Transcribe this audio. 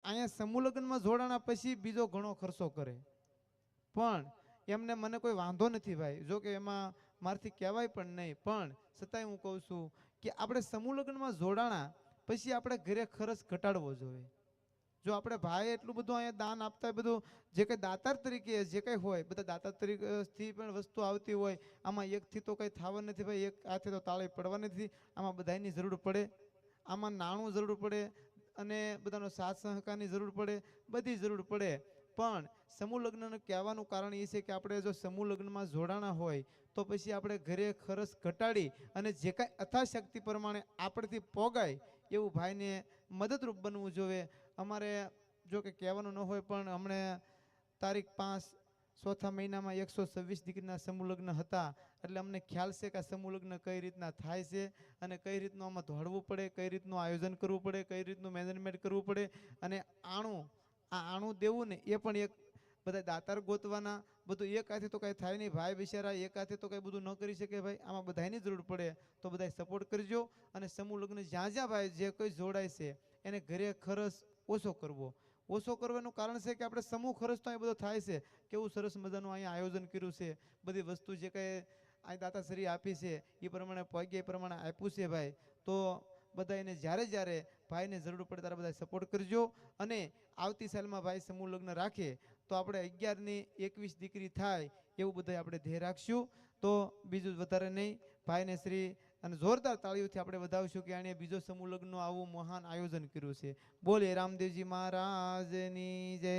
અહીંયા સમૂહ લગ્નમાં જોડાણા પછી બીજો ઘણો ખર્ચો કરે, પણ એમને મને કોઈ વાંધો નથી ભાઈ, જો કે એમાં મારથી કહેવાય પણ નહીં, પણ છતાંય હું કહું છું કે આપણે સમૂહ લગ્નમાં જોડાણા પછી આપણે ઘરે ખર્ચ ઘટાડવો જોઈએ. જો આપણે ભાઈ એટલું બધું અહીંયા દાન આપતા હોય, બધું જે કંઈ દાતાર તરીકે જે કંઈ હોય બધા દાતાર તરીકેથી પણ વસ્તુ આવતી હોય, આમાં એકથી તો કંઈ થવા નથી ભાઈ, એક હાથે તો તાળી પડવા નથી. આમાં બધાની જરૂર પડે, આમાં નાણું જરૂર પડે અને બધાનો સાથ સહકારની જરૂર પડે, બધી જરૂર પડે. પણ સમૂહ લગ્નનું કહેવાનું કારણ એ છે કે આપણે જો સમૂહ લગ્નમાં જોડાણા હોય તો પછી આપણે ઘરે ખર્ચ ઘટાડી અને જે કાંઈ અથાશક્તિ પ્રમાણે આપણથી પોગાય એવું ભાઈને મદદરૂપ બનવું જોઈએ. અમારે જો કે કહેવાનું ન હોય પણ હમણે તારીખ 5 ચોથા મહિનામાં 126 દીકરીના સમૂહ લગ્ન હતા, એટલે અમને ખ્યાલ છે કે આ સમૂહ લગ્ન કઈ રીતના થાય છે અને કઈ રીતનું આમાં દોડવું પડે, કઈ રીતનું આયોજન કરવું પડે, કઈ રીતનું મેનેજમેન્ટ કરવું પડે. અને આણું દેવું ને એ પણ એક બધા દાતાર ગોતવાના, બધું એક હાથે તો કાંઈ થાય નહીં ભાઈ, બિચારા એક હાથે તો કાંઈ બધું ન કરી શકે ભાઈ, આમાં બધાની જરૂર પડે. તો બધા સપોર્ટ કરજો અને સમૂહ લગ્ન જ્યાં જ્યાં ભાઈ જે કોઈ જોડાય છે એને ઘરે ખર્ચ ઓછો કરવો. ઓછો કરવાનું કારણ છે કે આપણે સમૂહ ખર્ચ તો અહીં બધો થાય છે. કેવું સરસ મજાનું અહીંયા આયોજન કર્યું છે, બધી વસ્તુ જે કંઈ આ દાતાશ્રી આપી છે એ પ્રમાણે પગે એ પ્રમાણે આપ્યું છે ભાઈ. તો બધા એને જ્યારે જ્યારે ભાઈને જરૂર પડે ત્યારે બધા સપોર્ટ કરજો. અને આવતી સાલમાં ભાઈ સમૂહ લગ્ન રાખે તો આપણે 11ની 21 દીકરી થાય એવું બધા આપણે ધ્યેય રાખશું. તો બીજું વધારે નહીં, ભાઈને શ્રી અને જોરદાર તાળીઓથી આપણે વધાવશું કે આણે બીજો સમૂહ લગ્નનું આવું મહાન આયોજન કર્યું છે. બોલે રામદેવજી મહારાજની જય.